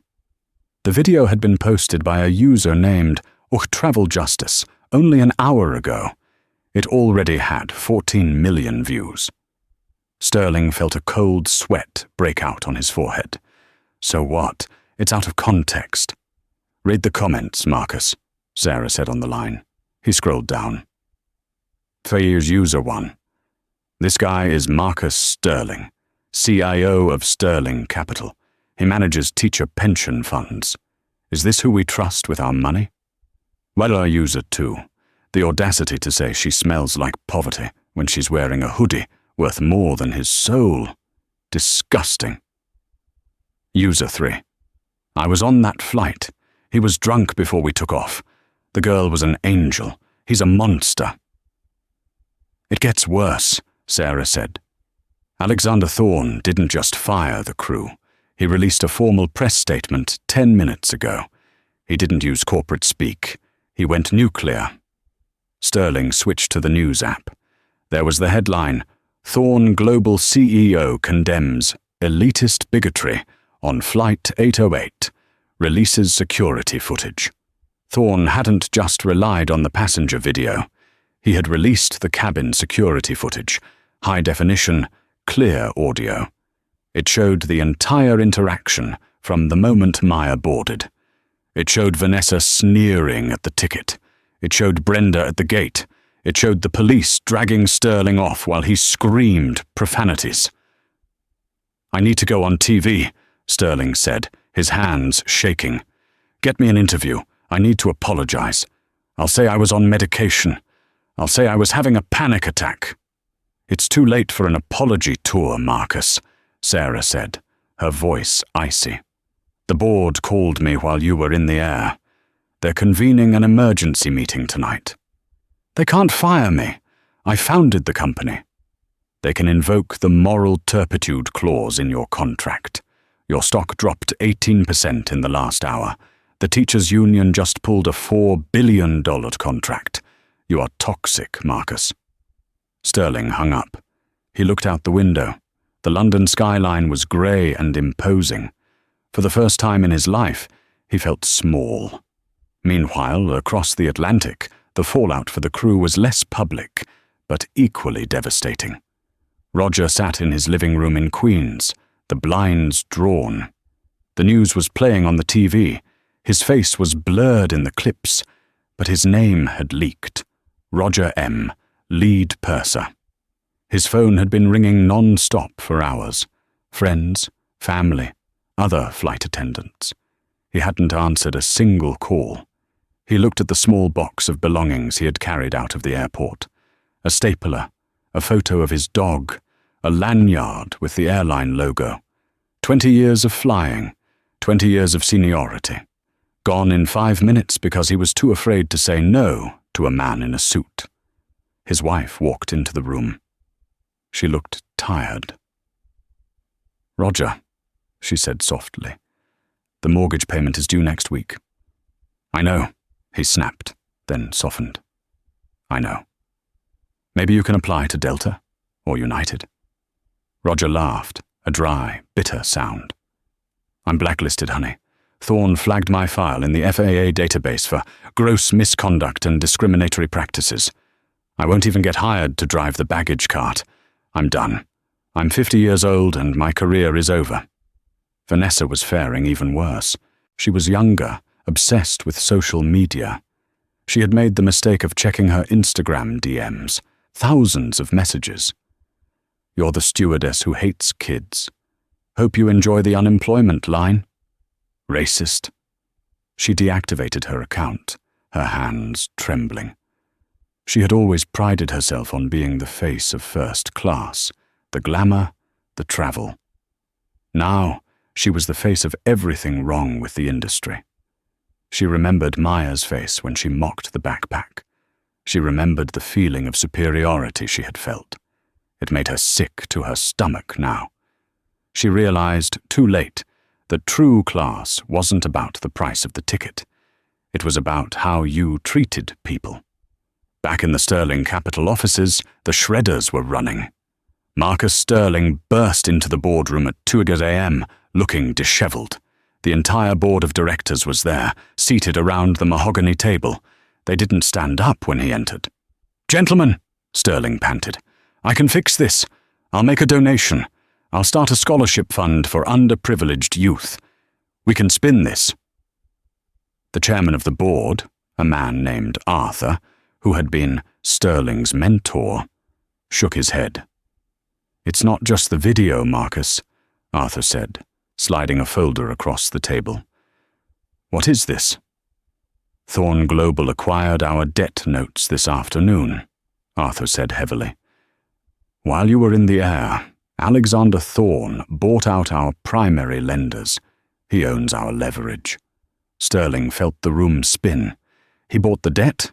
The video had been posted by a user named Travel Justice only an hour ago. It already had 14 million views. Sterling felt a cold sweat break out on his forehead. So what? It's out of context. Read the comments, Marcus, Sarah said on the line. He scrolled down. Phase User 1. This guy is Marcus Sterling, CIO of Sterling Capital. He manages teacher pension funds. Is this who we trust with our money? Weller User 2. The audacity to say she smells like poverty when she's wearing a hoodie worth more than his soul. Disgusting. User 3. I was on that flight. He was drunk before we took off. The girl was an angel. He's a monster. It gets worse, Sarah said. Alexander Thorne didn't just fire the crew. He released a formal press statement 10 minutes ago. He didn't use corporate speak. He went nuclear. Sterling switched to the news app. There was the headline, Thorne Global CEO condemns elitist bigotry on Flight 808, releases security footage. Thorne hadn't just relied on the passenger video. He had released the cabin security footage, high definition, clear audio. It showed the entire interaction from the moment Maya boarded. It showed Vanessa sneering at the ticket. It showed Brenda at the gate. It showed the police dragging Sterling off while he screamed profanities. I need to go on TV, Sterling said, his hands shaking. Get me an interview. I need to apologize. I'll say I was on medication. I'll say I was having a panic attack. It's too late for an apology tour, Marcus, Sarah said, her voice icy. The board called me while you were in the air. They're convening an emergency meeting tonight. They can't fire me. I founded the company. They can invoke the moral turpitude clause in your contract. Your stock dropped 18% in the last hour. The teachers' union just pulled a $4 billion contract. You are toxic, Marcus. Sterling hung up. He looked out the window. The London skyline was grey and imposing. For the first time in his life, he felt small. Meanwhile, across the Atlantic, the fallout for the crew was less public, but equally devastating. Roger sat in his living room in Queens, the blinds drawn. The news was playing on the TV. His face was blurred in the clips, but his name had leaked. Roger M., lead purser. His phone had been ringing non-stop for hours. Friends, family, other flight attendants. He hadn't answered a single call. He looked at the small box of belongings he had carried out of the airport. A stapler, a photo of his dog, a lanyard with the airline logo. 20 years of flying, 20 years of seniority. Gone in 5 minutes because he was too afraid to say no to a man in a suit. His wife walked into the room. She looked tired. Roger, she said softly, the mortgage payment is due next week. I know, he snapped, then softened. I know. Maybe you can apply to Delta or United. Roger laughed, a dry, bitter sound. I'm blacklisted, honey. Thorne flagged my file in the FAA database for gross misconduct and discriminatory practices. I won't even get hired to drive the baggage cart. I'm done. I'm 50 years old and my career is over. Vanessa was faring even worse. She was younger, obsessed with social media. She had made the mistake of checking her Instagram DMs. Thousands of messages. You're the stewardess who hates kids. Hope you enjoy the unemployment line. Racist. She deactivated her account, her hands trembling. She had always prided herself on being the face of first class, the glamour, the travel. Now, she was the face of everything wrong with the industry. She remembered Maya's face when she mocked the backpack. She remembered the feeling of superiority she had felt. It made her sick to her stomach now. She realized, too late, that true class wasn't about the price of the ticket. It was about how you treated people. Back in the Sterling Capital offices, the shredders were running. Marcus Sterling burst into the boardroom at 2 a.m., looking disheveled. The entire board of directors was there, seated around the mahogany table. They didn't stand up when he entered. Gentlemen, Sterling panted, I can fix this. I'll make a donation. I'll start a scholarship fund for underprivileged youth. We can spin this. The chairman of the board, a man named Arthur, who had been Sterling's mentor, shook his head. "It's not just the video, Marcus," Arthur said, sliding a folder across the table. "What is this?" "Thorn Global acquired our debt notes this afternoon," Arthur said heavily. "While you were in the air, Alexander Thorn bought out our primary lenders. He owns our leverage." Sterling felt the room spin. "He bought the debt?"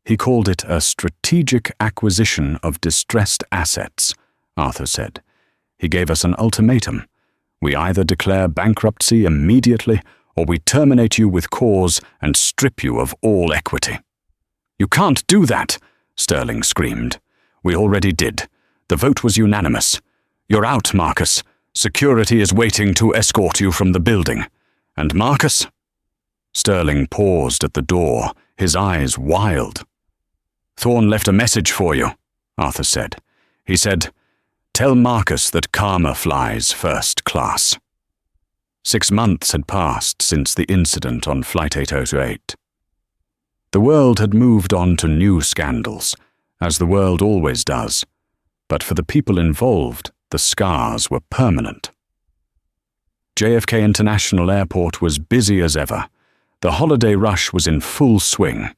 "He called it a strategic acquisition of distressed assets," Arthur said. "He gave us an ultimatum. We either declare bankruptcy immediately or we terminate you with cause and strip you of all equity." "You can't do that," Sterling screamed. "We already did. The vote was unanimous. You're out, Marcus. Security is waiting to escort you from the building. And Marcus?" Sterling paused at the door, his eyes wild. "Thorn left a message for you," Arthur said. He said, "Tell Marcus that karma flies first class." 6 months had passed since the incident on Flight 808. The world had moved on to new scandals, as the world always does, but for the people involved, the scars were permanent. JFK International Airport was busy as ever. The holiday rush was in full swing.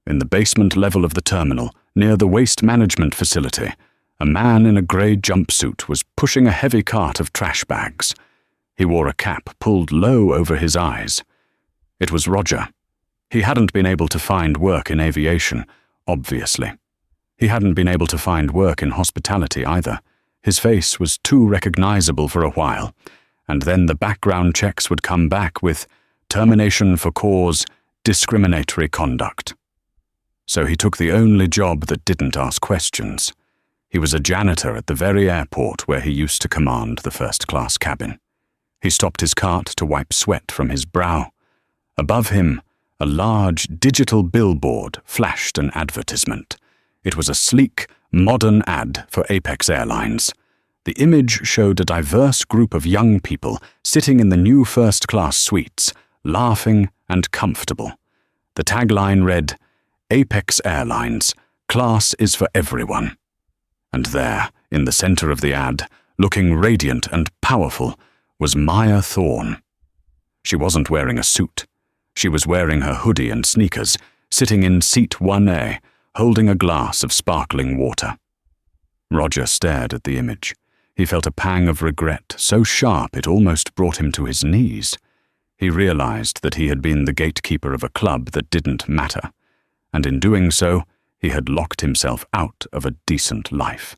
In the basement level of the terminal, near the waste management facility, a man in a grey jumpsuit was pushing a heavy cart of trash bags. He wore a cap pulled low over his eyes. It was Roger. He hadn't been able to find work in aviation, obviously. He hadn't been able to find work in hospitality either. His face was too recognizable for a while, and then the background checks would come back with termination for cause, discriminatory conduct. So he took the only job that didn't ask questions. He was a janitor at the very airport where he used to command the first-class cabin. He stopped his cart to wipe sweat from his brow. Above him, a large digital billboard flashed an advertisement. It was a sleek, modern ad for Apex Airlines. The image showed a diverse group of young people sitting in the new first-class suites, laughing and comfortable. The tagline read, "Apex Airlines, class is for everyone." And there, in the center of the ad, looking radiant and powerful, was Maya Thorn. She wasn't wearing a suit. She was wearing her hoodie and sneakers, sitting in seat 1A, holding a glass of sparkling water. Roger stared at the image. He felt a pang of regret so sharp it almost brought him to his knees. He realized that he had been the gatekeeper of a club that didn't matter, and in doing so, he had locked himself out of a decent life.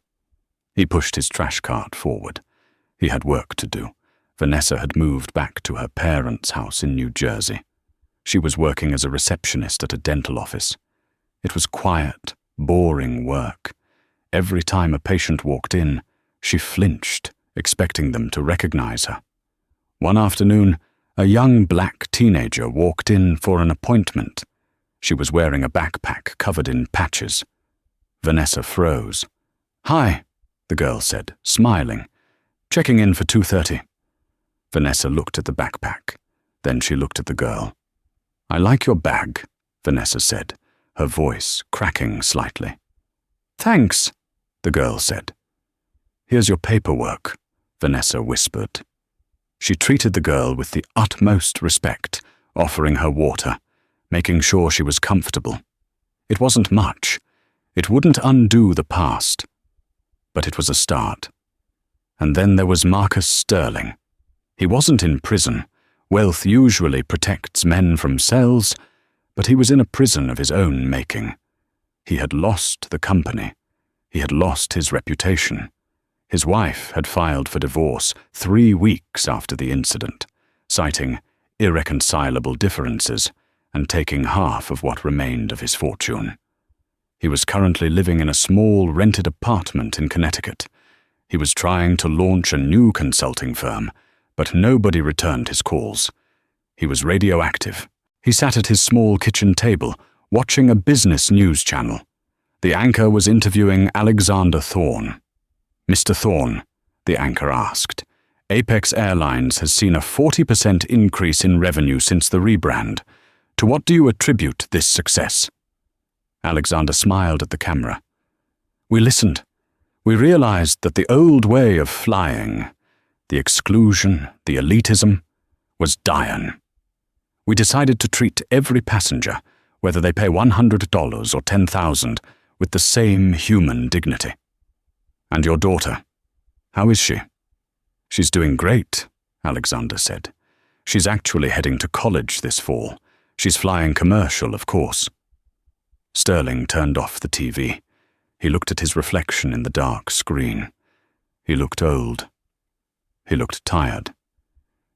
He pushed his trash cart forward. He had work to do. Vanessa had moved back to her parents' house in New Jersey. She was working as a receptionist at a dental office. It was quiet, boring work. Every time a patient walked in, she flinched, expecting them to recognize her. One afternoon, a young black teenager walked in for an appointment. She was wearing a backpack covered in patches. Vanessa froze. "Hi," the girl said, smiling. "Checking in for 2:30. Vanessa looked at the backpack. Then she looked at the girl. "I like your bag," Vanessa said, her voice cracking slightly. "Thanks," the girl said. "Here's your paperwork," Vanessa whispered. She treated the girl with the utmost respect, offering her water, making sure she was comfortable. It wasn't much. It wouldn't undo the past. But it was a start. And then there was Marcus Sterling. He wasn't in prison. Wealth usually protects men from cells, but he was in a prison of his own making. He had lost the company. He had lost his reputation. His wife had filed for divorce 3 weeks after the incident, citing irreconcilable differences and taking half of what remained of his fortune. He was currently living in a small rented apartment in Connecticut. He was trying to launch a new consulting firm, but nobody returned his calls. He was radioactive. He sat at his small kitchen table, watching a business news channel. The anchor was interviewing Alexander Thorn. "Mr. Thorn," the anchor asked, "Apex Airlines has seen a 40% increase in revenue since the rebrand. To what do you attribute this success?" Alexander smiled at the camera. We listened. We realized that the old way of flying, the exclusion, the elitism, was dying. We decided to treat every passenger, whether they pay $100 or $10,000, with the same human dignity. And your daughter, how is she? She's doing great, Alexander said. She's actually heading to college this fall. She's flying commercial, of course. Sterling turned off the TV. He looked at his reflection in the dark screen. He looked old. He looked tired.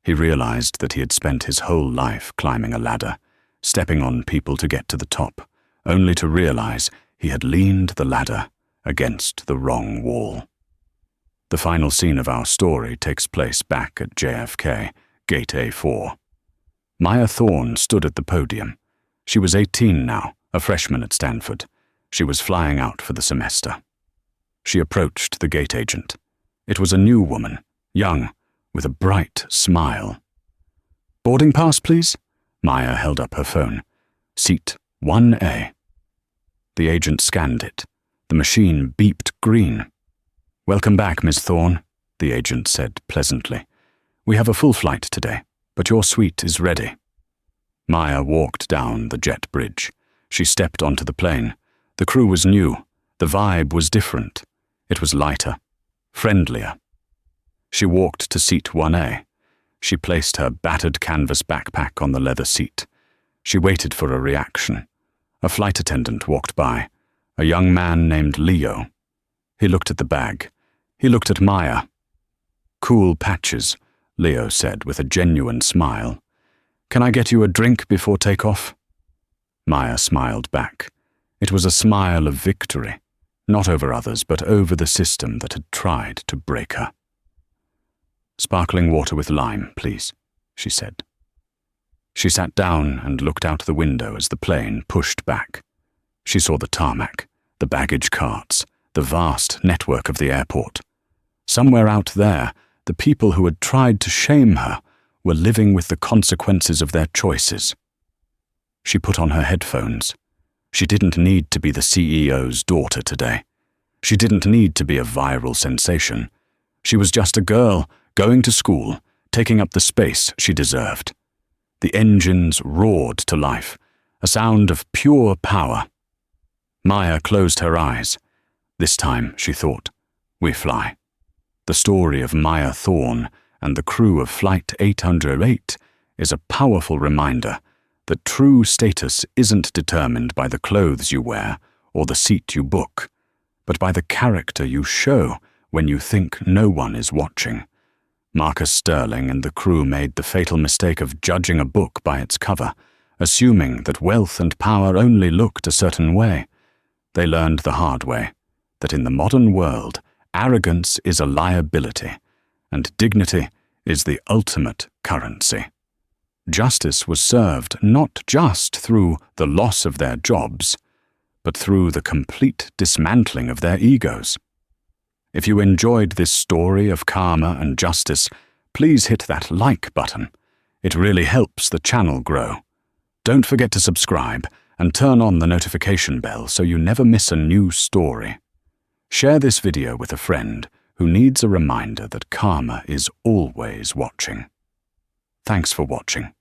He realized that he had spent his whole life climbing a ladder, stepping on people to get to the top, only to realize he had leaned the ladder against the wrong wall. The final scene of our story takes place back at JFK, Gate A4. Maya Thorne stood at the podium. She was 18 now, a freshman at Stanford. She was flying out for the semester. She approached the gate agent. It was a new woman, young, with a bright smile. Boarding pass, please? Maya held up her phone. Seat 1A. The agent scanned it. The machine beeped green. Welcome back, Miss Thorne, the agent said pleasantly. We have a full flight today, but your suite is ready. Maya walked down the jet bridge. She stepped onto the plane. The crew was new. The vibe was different. It was lighter, friendlier. She walked to seat 1A. She placed her battered canvas backpack on the leather seat. She waited for a reaction. A flight attendant walked by, a young man named Leo. He looked at the bag. He looked at Maya. Cool patches, Leo said with a genuine smile. Can I get you a drink before takeoff? Maya smiled back. It was a smile of victory, not over others, but over the system that had tried to break her. Sparkling water with lime, please, she said. She sat down and looked out the window as the plane pushed back. She saw the tarmac, the baggage carts, the vast network of the airport. Somewhere out there, the people who had tried to shame her were living with the consequences of their choices. She put on her headphones. She didn't need to be the CEO's daughter today. She didn't need to be a viral sensation. She was just a girl going to school, taking up the space she deserved. The engines roared to life, a sound of pure power. Maya closed her eyes. This time, she thought, we fly. The story of Maya Thorne and the crew of Flight 808 is a powerful reminder that true status isn't determined by the clothes you wear or the seat you book, but by the character you show when you think no one is watching. Marcus Sterling and the crew made the fatal mistake of judging a book by its cover, assuming that wealth and power only looked a certain way. They learned the hard way that in the modern world, arrogance is a liability, and dignity is the ultimate currency. Justice was served not just through the loss of their jobs, but through the complete dismantling of their egos. If you enjoyed this story of karma and justice, please hit that like button. It really helps the channel grow. Don't forget to subscribe and turn on the notification bell so you never miss a new story. Share this video with a friend who needs a reminder that karma is always watching. Thanks for watching.